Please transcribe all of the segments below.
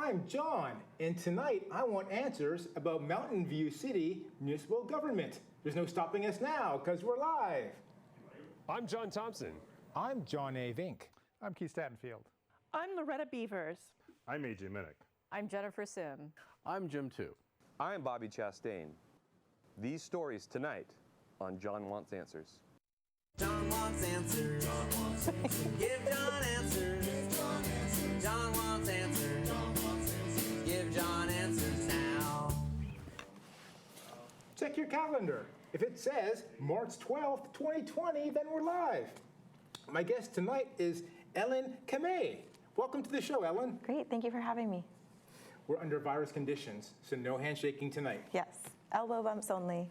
I'm John, and tonight I want answers about Mountain View City Municipal Government. There's no stopping us now because we're live. I'm John Thompson. I'm John A. Vink. I'm Keith Stattenfield. I'm Loretta Beavers. I'm AJ Minnick. I'm Jennifer Sim. I'm Jim too. I'm Bobby Chastain. These stories tonight on John Wants Answers. John wants answers. John wants answers. Give John answers. Give John answers. John wants answers. John wants answers. Give John answers now. Check your calendar. If it says March 12th, 2020, then we're live. My guest tonight is Ellen Kamei. Welcome to the show, Ellen. Great, thank you for having me. We're under virus conditions, so no handshaking tonight. Yes, elbow bumps only.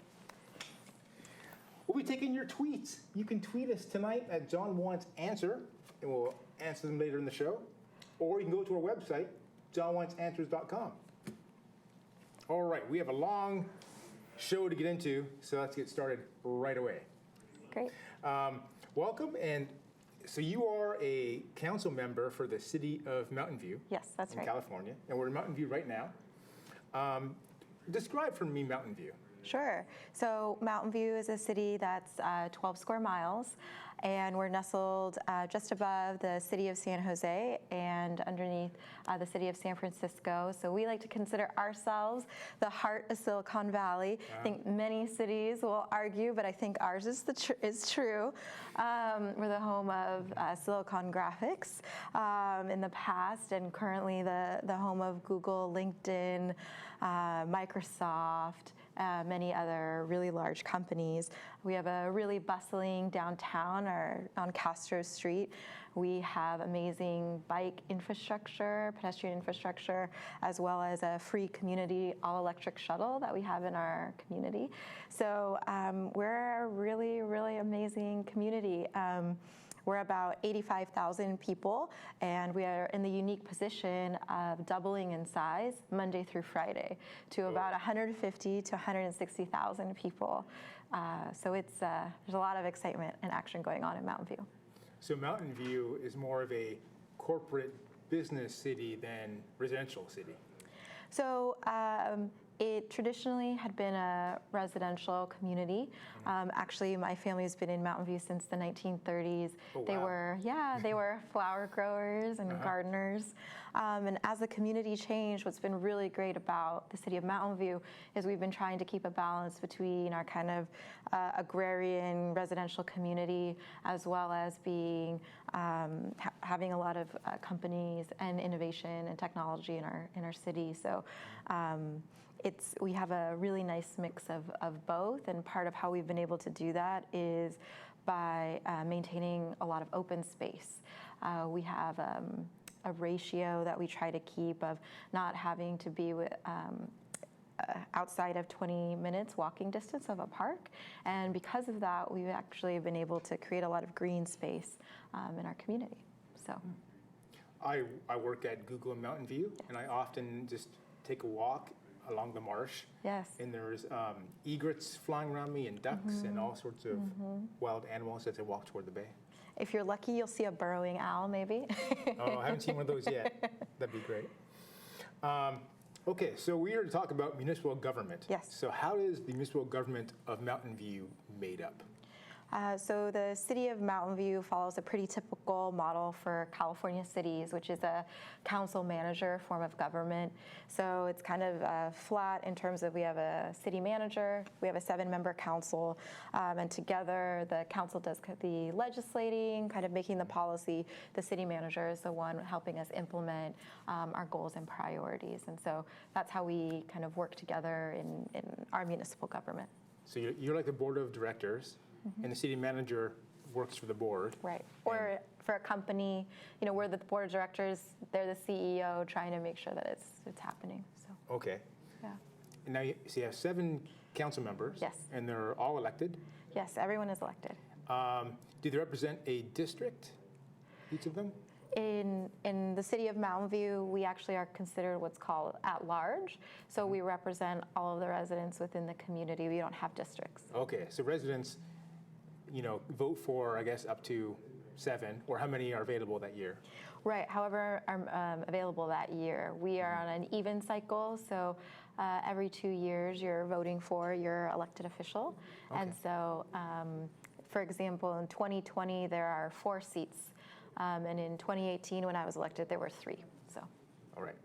We'll be taking your tweets. You can tweet us tonight at John Wants Answer, and we'll answer them later in the show. Or you can go to our website, johnwantsanswers.com. All right, we have a long show to get into, so let's get started right away. Great. Welcome, and so you are a council member for the city of Mountain View. Yes, that's right. In California, and we're in Mountain View right now. Describe for me Mountain View. Sure. So Mountain View is a city that's 12 square miles, and we're nestled just above the city of San Jose and underneath the city of San Francisco. So we like to consider ourselves the heart of Silicon Valley. I think many cities will argue, but I think ours is true. We're the home of Silicon Graphics in the past, and currently the home of Google, LinkedIn, Microsoft, many other really large companies. We have a really bustling downtown on Castro Street. We have amazing bike infrastructure, pedestrian infrastructure, as well as a free community all-electric shuttle that we have in our community. So we're a really, really amazing community. We're about 85,000 people, and we are in the unique position of doubling in size Monday through Friday to about 150 to 160,000 people. So there's a lot of excitement and action going on in Mountain View. So Mountain View is more of a corporate business city than residential city. So it traditionally had been a residential community. Actually, my family has been in Mountain View since the 1930s. Oh, wow. They were flower growers and gardeners. And as the community changed, what's been really great about the city of Mountain View is we've been trying to keep a balance between our kind of agrarian residential community, as well as being having a lot of companies and innovation and technology in our city. So we have a really nice mix of both, and part of how we've been able to do that is by maintaining a lot of open space. We have a ratio that we try to keep of not having to be outside of 20 minutes walking distance of a park, and because of that, we've actually been able to create a lot of green space in our community. So, I work at Google in Mountain View, and I often just take a walk along the marsh. Yes. And there's egrets flying around me, and ducks, and all sorts of wild animals as I walk toward the bay. If you're lucky, you'll see a burrowing owl, maybe. Oh, I haven't seen one of those yet. That'd be great. Okay, so we're here to talk about municipal government. Yes. So how is the municipal government of Mountain View made up? So the city of Mountain View follows a pretty typical model for California cities, which is a council manager form of government. So it's kind of flat in terms of we have a city manager, we have a 7-member council, and together the council does the legislating, kind of making the policy. The city manager is the one helping us implement our goals and priorities. And so that's how we kind of work together in our municipal government. So you're like the board of directors, and the city manager works for the board. Right. Or for a company, we're the board of directors, they're the CEO trying to make sure that it's happening. So. Okay. Yeah. And now you have 7 council members. Yes. And they're all elected. Yes, everyone is elected. Do they represent a district, each of them? In the city of Mountain View, we actually are considered what's called at-large. So we represent all of the residents within the community. We don't have districts. Okay, so residents, vote for, I guess, up to 7, or how many are available that year? Right. However, are available that year. We are on an even cycle, so every 2 years you're voting for your elected official. Okay. And so, for example, in 2020 there are 4 seats, and in 2018 when I was elected there were 3. So. All right.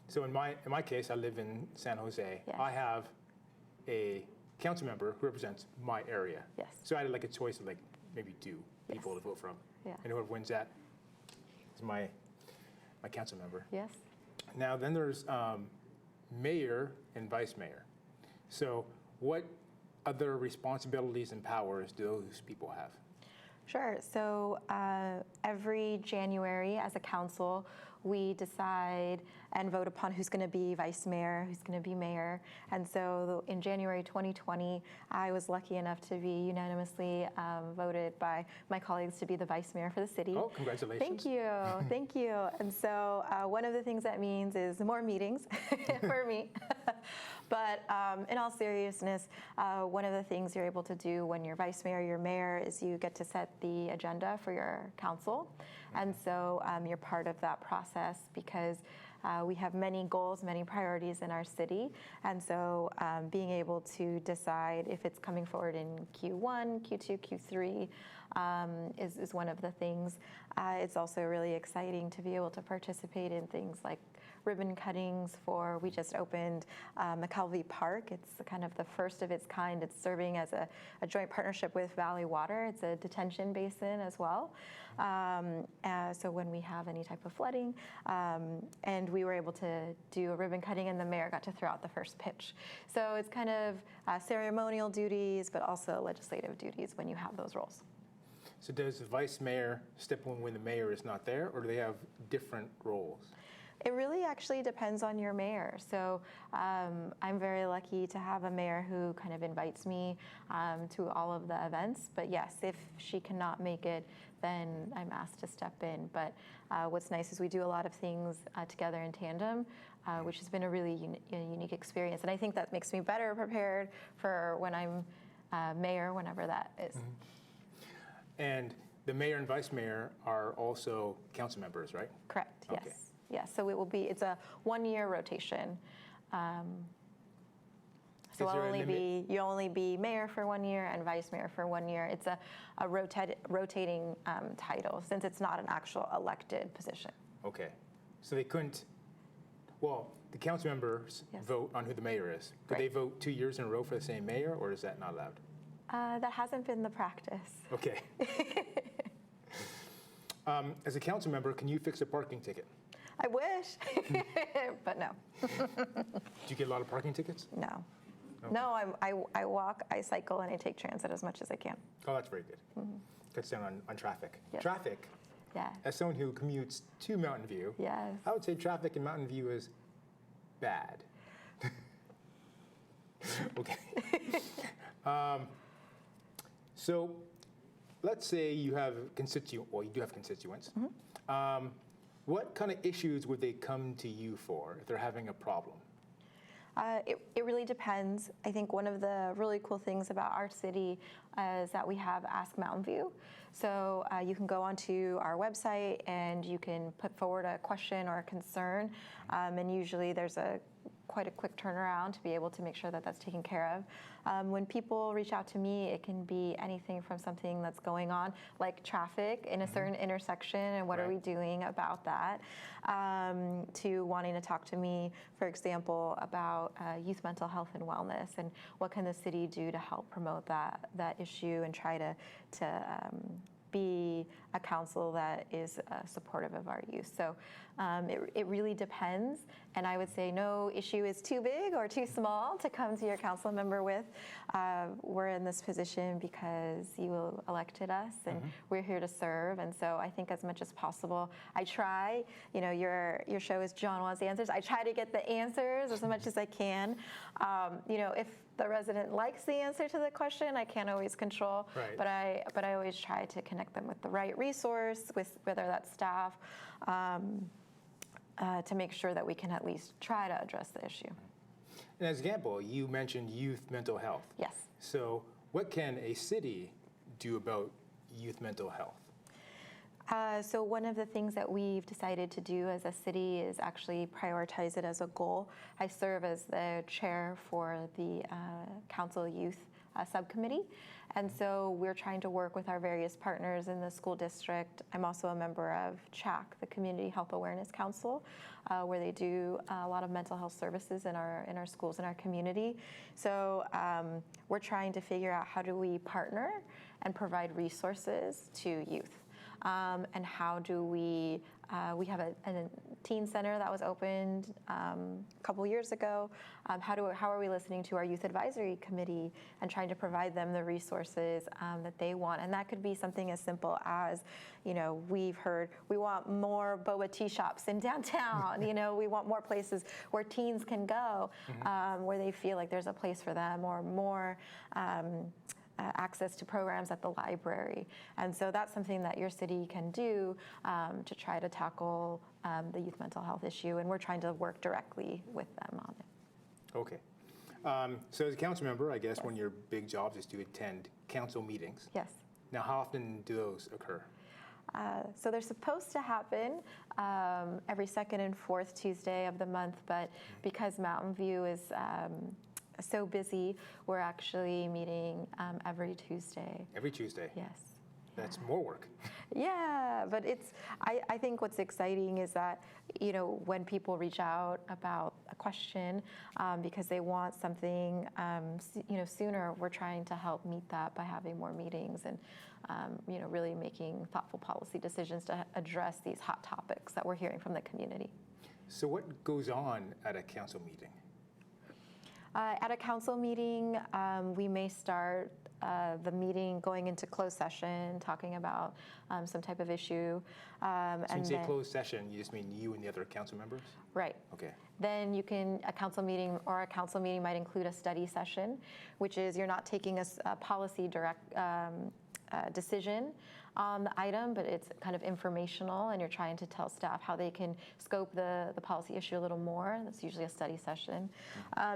So in my case, I live in San Jose. Yes. I have a council member who represents my area. Yes. So I had like a choice of like maybe 2 people Yes. to vote from. Yeah. And whoever wins that is my council member. Yes. Now then there's mayor and vice mayor. So what other responsibilities and powers do those people have? Sure. So every January as a council, we decide and vote upon who's going to be vice mayor, who's going to be mayor. And so in January 2020, I was lucky enough to be unanimously voted by my colleagues to be the vice mayor for the city. Oh, congratulations. Thank you. Thank you. And so one of the things that means is more meetings for me. But in all seriousness, one of the things you're able to do when you're vice mayor, you're mayor, is you get to set the agenda for your council. And so you're part of that process because we have many goals, many priorities in our city. And so being able to decide if it's coming forward in Q1, Q2, Q3 is one of the things. It's also really exciting to be able to participate in things like ribbon cuttings we just opened McKelvey Park. It's kind of the first of its kind. It's serving as a joint partnership with Valley Water. It's a detention basin as well. So when we have any type of flooding, and we were able to do a ribbon cutting and the mayor got to throw out the first pitch. So it's kind of ceremonial duties, but also legislative duties when you have those roles. So does the vice mayor step in when the mayor is not there, or do they have different roles? It really actually depends on your mayor. So I'm very lucky to have a mayor who kind of invites me to all of the events. But yes, if she cannot make it, then I'm asked to step in. But what's nice is we do a lot of things together in tandem, which has been a really unique experience. And I think that makes me better prepared for when I'm mayor, whenever that is. Mm-hmm. And the mayor and vice mayor are also council members, right? Correct, yes. Okay. Yes, so it's a 1-year rotation. So you'll only be mayor for 1 year and vice mayor for 1 year. It's a rotating title since it's not an actual elected position. Okay. So they couldn't, well, the council members Yes. vote on who the mayor is. Could Right. they vote 2 years in a row for the same mayor, or is that not allowed? That hasn't been the practice. Okay. As a council member, can you fix a parking ticket? I wish, but no. Do you get a lot of parking tickets? No. Okay. No, I walk, I cycle, and I take transit as much as I can. Oh, that's very good. Cuts down on traffic. Yes. Traffic, Yeah. as someone who commutes to Mountain View, Yes. I would say traffic in Mountain View is bad. Okay. So let's say you have you do have constituents. What kind of issues would they come to you for if they're having a problem? It really depends. I think one of the really cool things about our city is that we have Ask Mountain View. So you can go onto our website and you can put forward a question or a concern. And usually there's quite a quick turnaround to be able to make sure that that's taken care of. When people reach out to me, it can be anything from something that's going on, like traffic in a certain intersection and what are we doing about that, to wanting to talk to me, for example, about youth mental health and wellness and what can the city do to help promote that issue and try to be a council that is supportive of our youth. So it really depends, and I would say no issue is too big or too small to come to your council member with. We're in this position because you elected us, and we're here to serve, and so I think as much as possible, I try, your show is John Wants Answers, I try to get the answers as much as I can. If the resident likes the answer to the question, I can't always control, Right. but I always try to connect them with the right resource, with whether that's staff, to make sure that we can at least try to address the issue. And as an example, you mentioned youth mental health. Yes. So what can a city do about youth mental health? So one of the things that we've decided to do as a city is actually prioritize it as a goal. I serve as the chair for the council youth subcommittee. And so we're trying to work with our various partners in the school district. I'm also a member of CHAC, the Community Health Awareness Council, where they do a lot of mental health services in our schools, in our community. So we're trying to figure out how do we partner and provide resources to youth. And how do we have a teen center that was opened a couple years ago. How are we listening to our youth advisory committee and trying to provide them the resources that they want? And that could be something as simple as, we've heard we want more boba tea shops in downtown. We want more places where teens can go, where they feel like there's a place for them, or more access to programs at the library. And so that's something that your city can do to try to tackle the youth mental health issue, and we're trying to work directly with them on it. Okay. So as a council member, I guess one of your big jobs is to attend council meetings. Yes. Now, how often do those occur? So they're supposed to happen every second and fourth Tuesday of the month, but because Mountain View is so busy, we're actually meeting every Tuesday. Every Tuesday? Yes. That's more work. Yeah, but I think what's exciting is that, when people reach out about a question because they want something, sooner, we're trying to help meet that by having more meetings and, really making thoughtful policy decisions to address these hot topics that we're hearing from the community. So what goes on at a council meeting? At a council meeting, we may start the meeting going into closed session, talking about some type of issue. So when you say closed session, you just mean you and the other council members? Right. Okay. Then a council meeting might include a study session, which is you're not taking a policy direct decision on the item, but it's kind of informational, and you're trying to tell staff how they can scope the policy issue a little more. That's usually a study session.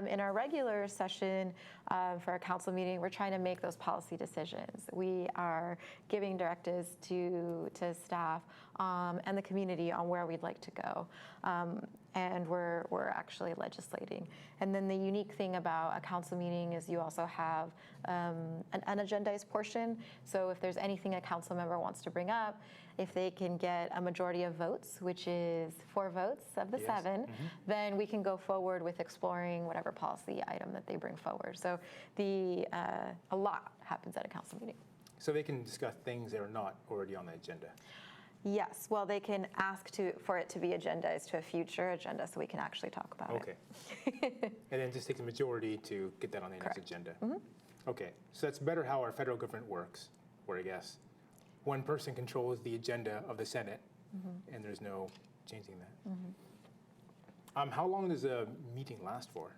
In our regular session for our council meeting, we're trying to make those policy decisions. We are giving directives to staff and the community on where we'd like to go. And we're actually legislating. And then the unique thing about a council meeting is you also have an unagendized portion. So if there's anything a council member wants to bring up, if they can get a majority of votes, which is 4 votes of the 7, then we can go forward with exploring whatever policy item that they bring forward. So a lot happens at a council meeting. So they can discuss things that are not already on the agenda? Yes, well, they can ask for it to be agendized to a future agenda so we can actually talk about it. Okay. And then just take the majority to get that on the next agenda. Okay, so that's better how our federal government works, where I guess one person controls the agenda of the Senate, and there's no changing that. How long does a meeting last for?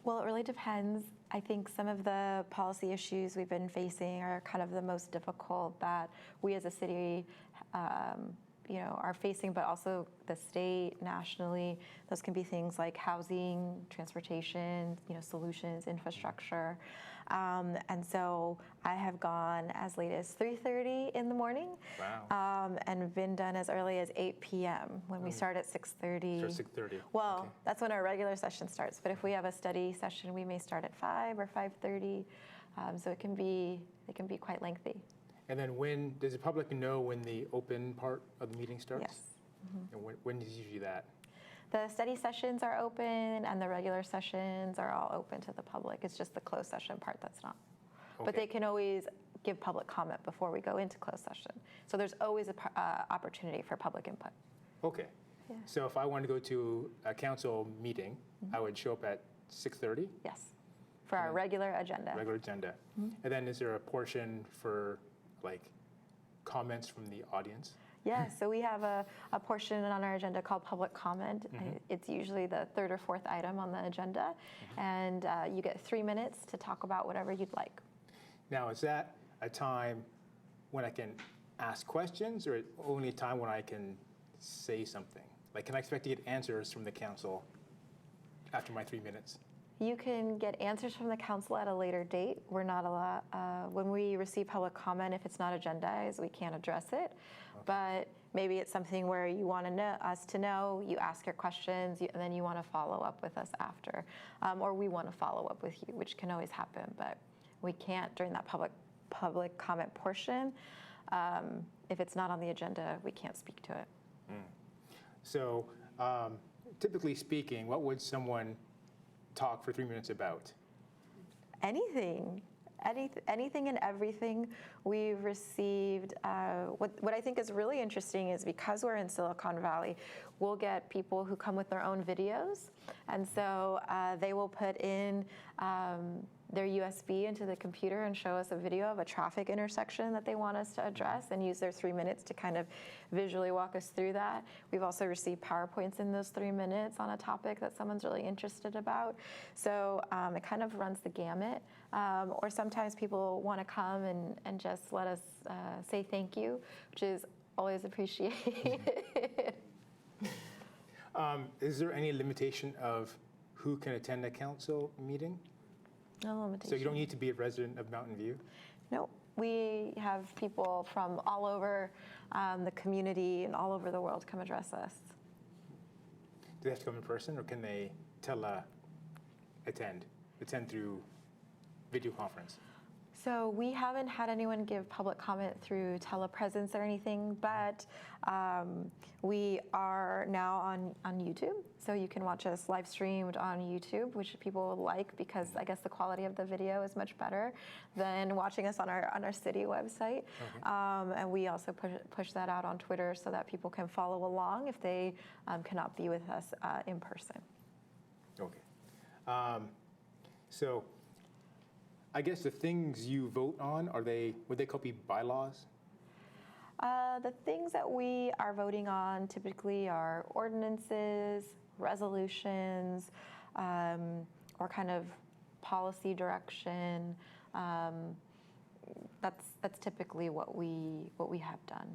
Well, it really depends. I think some of the policy issues we've been facing are kind of the most difficult that we as a city are facing, but also the state, nationally. Those can be things like housing, transportation, solutions, infrastructure. And so I have gone as late as 3:30 in the morning. Wow. And been done as early as 8 p.m. when we start at 6:30. Start 6:30. Well, okay. That's when our regular session starts. But if we have a study session, we may start at 5 or 5:30. So it can be quite lengthy. And then when does the public know when the open part of the meeting starts? Yes. And when is usually that? The study sessions are open, and the regular sessions are all open to the public. It's just the closed session part that's not. Okay. But they can always give public comment before we go into closed session. So there's always an opportunity for public input. Okay. Yeah. So if I wanted to go to a council meeting, I would show up at 6:30? Yes, for our regular agenda. Regular agenda. And then is there a portion for comments from the audience? Yeah, so we have a portion on our agenda called public comment. It's usually the 3rd or 4th item on the agenda. And you get 3 minutes to talk about whatever you'd like. Now, is that a time when I can ask questions, or only a time when I can say something? Can I expect to get answers from the council after my 3 minutes? You can get answers from the council at a later date. We're not allowed, when we receive public comment, if it's not agendized, we can't address it. But maybe it's something where you want to know us to know, you ask your questions, and then you want to follow up with us after. Or we want to follow up with you, which can always happen, but we can't during that public comment portion. If it's not on the agenda, we can't speak to it. So typically speaking, what would someone talk for 3 minutes about? Anything and everything. We've received, what I think is really interesting is because we're in Silicon Valley, we'll get people who come with their own videos. And so they will put in their USB into the computer and show us a video of a traffic intersection that they want us to address and use their 3 minutes to kind of visually walk us through that. We've also received PowerPoints in those 3 minutes on a topic that someone's really interested about. So it kind of runs the gamut. Or sometimes people want to come and just let us say thank you, which is always appreciated. Is there any limitation of who can attend a council meeting? No limitation. So you don't need to be a resident of Mountain View? No, we have people from all over the community and all over the world come address us. Do they have to come in person, or can they attend through video conference? So we haven't had anyone give public comment through telepresence or anything, but we are now on YouTube. So you can watch us live streamed on YouTube, which people like because I guess the quality of the video is much better than watching us on our city website. Okay. And we also push that out on Twitter so that people can follow along if they cannot be with us in person. Okay. So I guess the things you vote on, would they be bylaws? The things that we are voting on typically are ordinances, resolutions, or kind of policy direction. That's typically what we have done.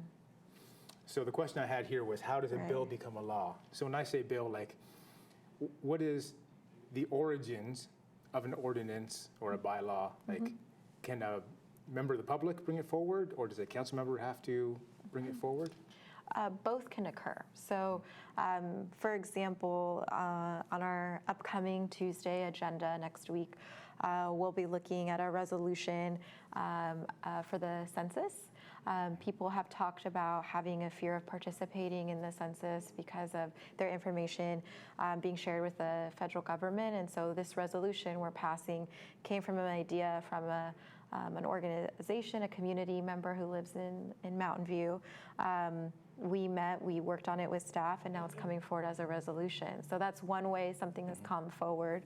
So the question I had here was, how does a bill become a law? So when I say bill, like, what is the origins of an ordinance or a bylaw? Like, can a member of the public bring it forward, or does a council member have to bring it forward? Both can occur. So, for example, on our upcoming Tuesday agenda next week, we'll be looking at a resolution for the census. People have talked about having a fear of participating in the census because of their information being shared with the federal government. And so this resolution we're passing came from an idea from an organization, a community member who lives in Mountain View. We worked on it with staff, and now it's coming forward as a resolution. So that's one way something has come forward.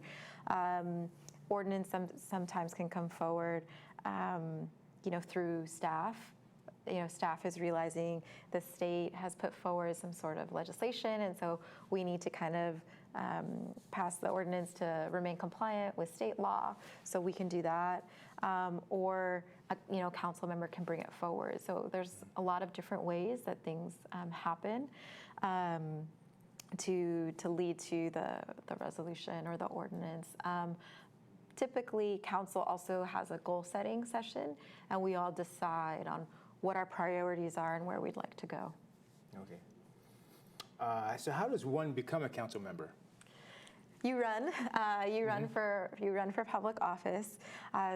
Ordinance sometimes can come forward, through staff. Staff is realizing the state has put forward some sort of legislation, and so we need to kind of pass the ordinance to remain compliant with state law, so we can do that. Or a council member can bring it forward. So there's a lot of different ways that things happen to lead to the resolution or the ordinance. Typically, council also has a goal-setting session, and we all decide on what our priorities are and where we'd like to go. Okay. So how does one become a council member? You run. You run for public office.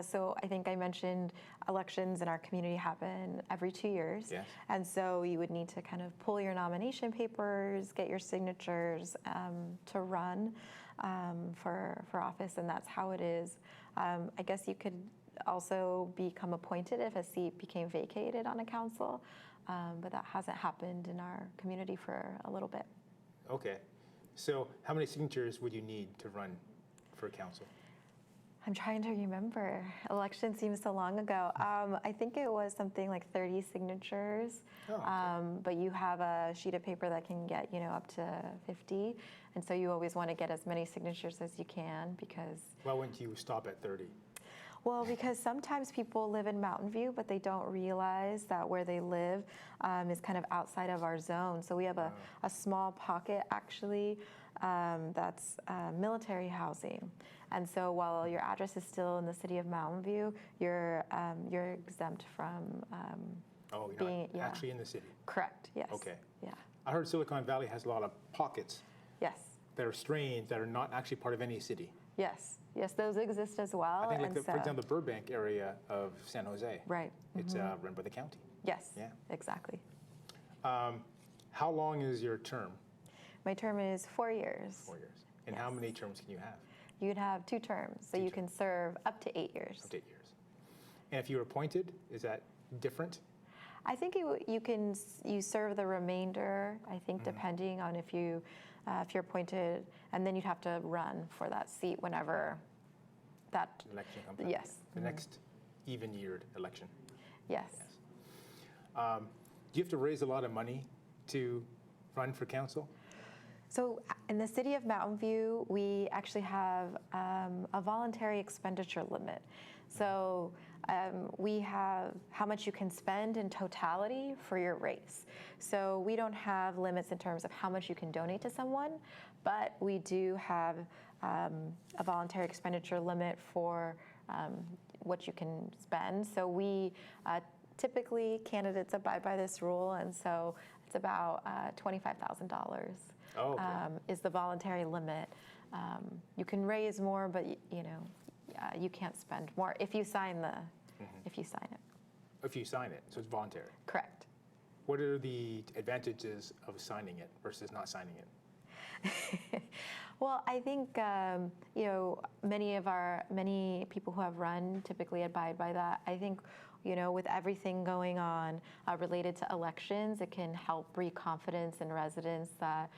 So I think I mentioned elections in our community happen every 2 years. Yes. And so you would need to kind of pull your nomination papers, get your signatures to run for office, and that's how it is. I guess you could also become appointed if a seat became vacated on a council, but that hasn't happened in our community for a little bit. Okay. So how many signatures would you need to run for council? I'm trying to remember. Election seems so long ago. I think it was something like 30 signatures. Oh, okay. But you have a sheet of paper that can get, up to 50. And so you always want to get as many signatures as you can because... Why wouldn't you stop at 30? Well, because sometimes people live in Mountain View, but they don't realize that where they live is kind of outside of our zone. So we have a small pocket, actually, that's military housing. And so while your address is still in the city of Mountain View, you're exempt from Oh, you're being, not actually in the city. Correct, yes. Okay. Yeah, I heard Silicon Valley has a lot of pockets yes, that are strange, that are not actually part of any city. yes, yes, those exist as well. I think, like, and for example, the Burbank area of San Jose. Right. It's run by the county. Yes, Yeah. exactly. How long is your term? My term is 4 years. 4 years. And how Yes. many terms can you have? You can have 2 terms, so you can serve up to 8 years. Up to 8 years. And if you're appointed, is that different? I think you serve the remainder. I think depending on if you're appointed, and then you'd have to run for that seat whenever that. Election comes up. Yes. The next even-yeared election. Yes. Do you have to raise a lot of money to run for council? So in the city of Mountain View, we actually have a voluntary expenditure limit. So we have how much you can spend in totality for your race. So we don't have limits in terms of how much you can donate to someone, but we do have a voluntary expenditure limit for what you can spend. So we typically, candidates abide by this rule, and so it's about $25,000 Oh, okay. is the voluntary limit. You can raise more, but you can't spend more if you sign if you sign it. If you sign it, so it's voluntary. Correct. What are the advantages of signing it versus not signing it? Well, I think many people who have run typically abide by that. I think with everything going on related to elections, it can help breed confidence in residents that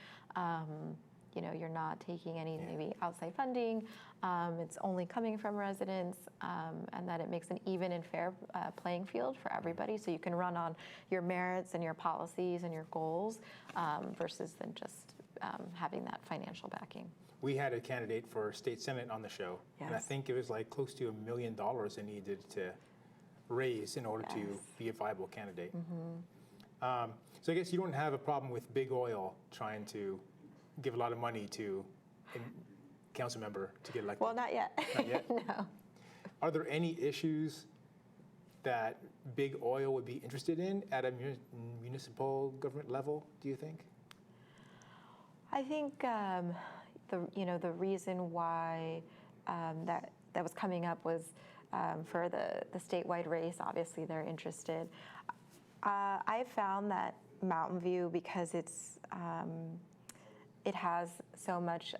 you're not taking any maybe outside funding. It's only coming from residents, and that it makes an even and fair playing field for everybody. So you can run on your merits and your policies and your goals versus than just having that financial backing. We had a candidate for state senate on the show, and I Yes. think it was like close to $1 million they needed to raise in order to be a viable candidate. So I guess you don't have a problem with big oil trying to give a lot of money to a council member to get elected? Well, not yet. Not yet? No. Are there any issues that big oil would be interested in at a municipal government level, do you think? I think the reason why that was coming up was for the statewide race. Obviously, they're interested. I've found that Mountain View, because it has so much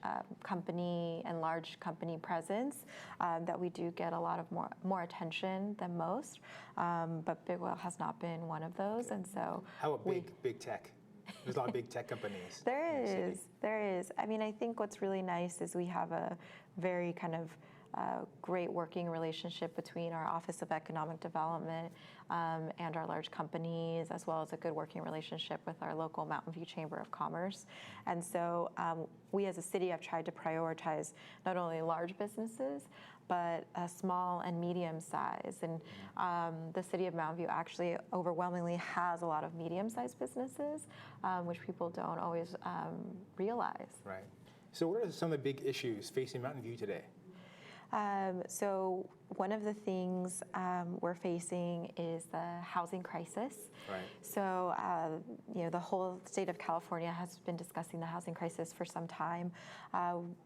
company and large company presence, that we do get a lot of more attention than most. But big oil has not been one of those, and so How about big tech? There's a lot of big tech companies. There in the city. is. I mean, I think what's really nice is we have a very kind of great working relationship between our Office of Economic Development and our large companies, as well as a good working relationship with our local Mountain View Chamber of Commerce. And so we as a city have tried to prioritize not only large businesses, but small and medium size. And the city of Mountain View actually overwhelmingly has a lot of medium-sized businesses, which people don't always realize. Right. So what are some of the big issues facing Mountain View today? So one of the things we're facing is the housing crisis. Right. So the whole state of California has been discussing the housing crisis for some time.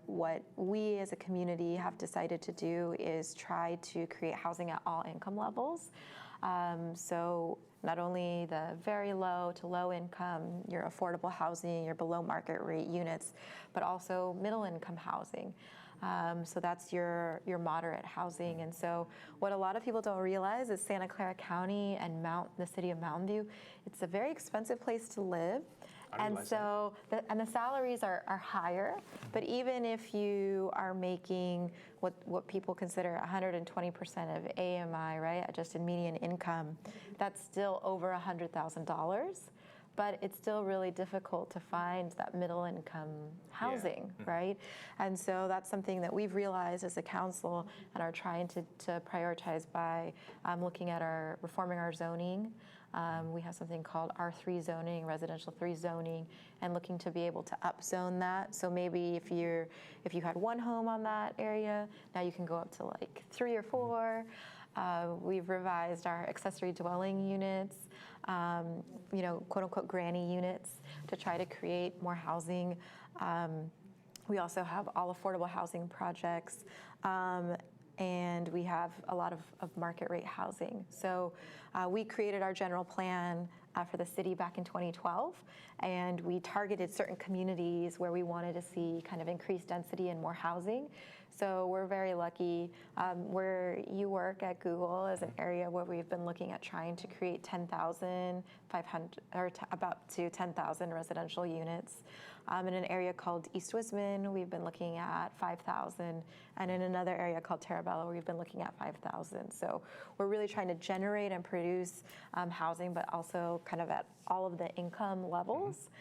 What we as a community have decided to do is try to create housing at all income levels. So not only the very low to low income, your affordable housing, your below market rate units, but also middle income housing. So that's your moderate housing. And so what a lot of people don't realize is Santa Clara County and the city of Mountain View, it's a very expensive place to live. And so the salaries are higher, but even if you are making what people consider 120% of AMI, right, adjusted median income, that's still over $100,000. but it's still really difficult to find that middle income housing, right? And so that's something that we've realized as a council and are trying to prioritize by looking at reforming our zoning. We have something called R3 zoning, residential 3 zoning, and looking to be able to upzone that. So maybe if you had one home on that area, now you can go up to like 3 or 4. We've revised our accessory dwelling units, quote unquote granny units, to try to create more housing. We also have all affordable housing projects. And we have a lot of market rate housing. So we created our general plan for the city back in 2012, and we targeted certain communities where we wanted to see kind of increased density and more housing. So we're very lucky. Where you work at Google is an area where we've been looking at trying to create 10,500 or about to 10,000 residential units. In an area called East Wisman, we've been looking at 5,000, and in another area called Terabella, we've been looking at 5,000. So we're really trying to generate and produce housing, but also kind of at all of the income levels.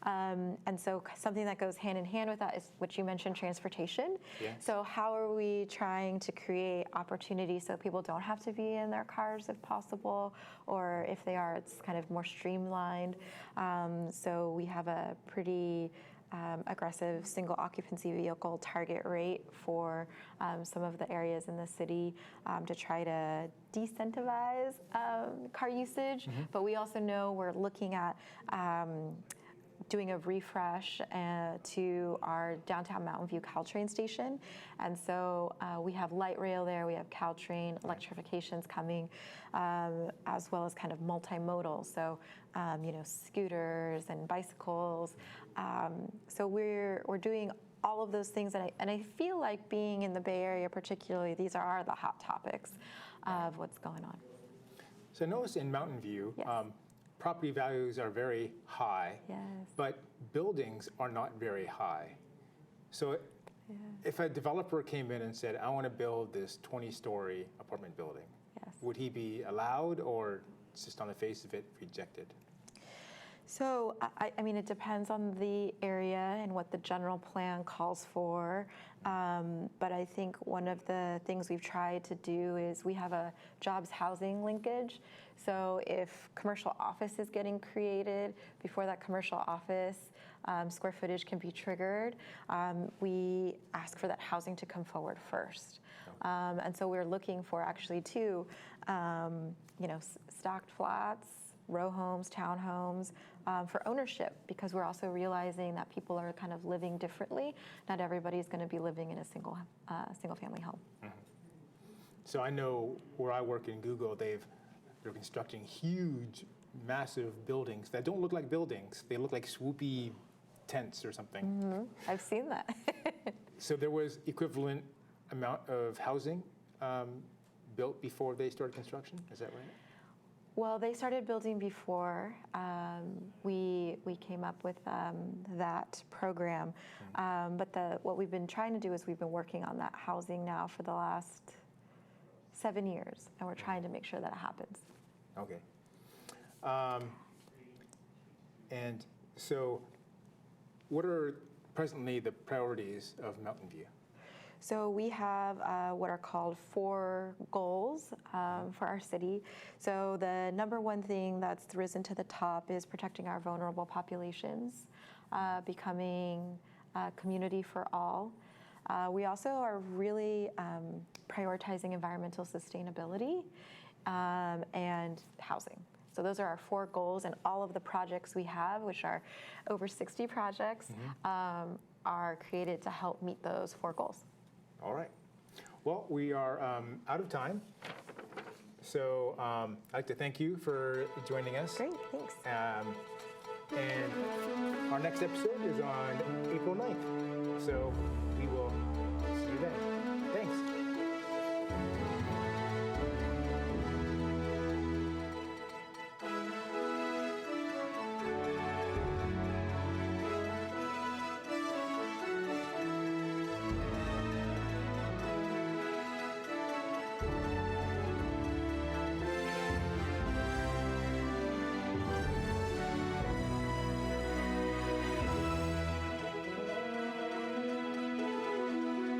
And so something that goes hand in hand with that is what you mentioned, transportation. Yes. So how are we trying to create opportunities so people don't have to be in their cars if possible, or if they are, it's kind of more streamlined. So we have a pretty aggressive single occupancy vehicle target rate for some of the areas in the city to try to decentivize car usage. But we also know we're looking at doing a refresh to our downtown Mountain View Caltrain station. And so we have light rail there, we have Caltrain, electrification's coming, as well as kind of multimodal. So, scooters and bicycles. So we're doing all of those things, and I feel like being in the Bay Area particularly, these are the hot topics of what's going on. So I noticed in Mountain View, Yes. Property values are very high, Yes. but buildings are not very high. So if a developer came in and said, I want to build this 20-story apartment building, Yes. would he be allowed, or just on the face of it, rejected? So, I mean, it depends on the area and what the general plan calls for. But I think one of the things we've tried to do is we have a jobs housing linkage. So if commercial office is getting created, before that commercial office square footage can be triggered, we ask for that housing to come forward first. And so we're looking for actually too, stacked flats, row homes, townhomes, for ownership, because we're also realizing that people are kind of living differently. Not everybody's going to be living in a single family home. So I know where I work in Google, they're constructing huge, massive buildings that don't look like buildings. They look like swoopy tents or something. I've seen that. So there was equivalent amount of housing built before they started construction, is that right? Well, they started building before we came up with that program. But what we've been trying to do is we've been working on that housing now for the last 7 years, and we're trying to make sure that it happens. Okay. And so what are presently the priorities of Mountain View? So we have what are called 4 goals for our city. So the number one thing that's risen to the top is protecting our vulnerable populations, becoming a community for all. We also are really prioritizing environmental sustainability and housing. So those are our 4 goals, and all of the projects we have, which are over 60 projects, are created to help meet those 4 goals. All right. Well, we are out of time. So I'd like to thank you for joining us. Great, thanks. And our next episode is on April 9th. So we will see you then.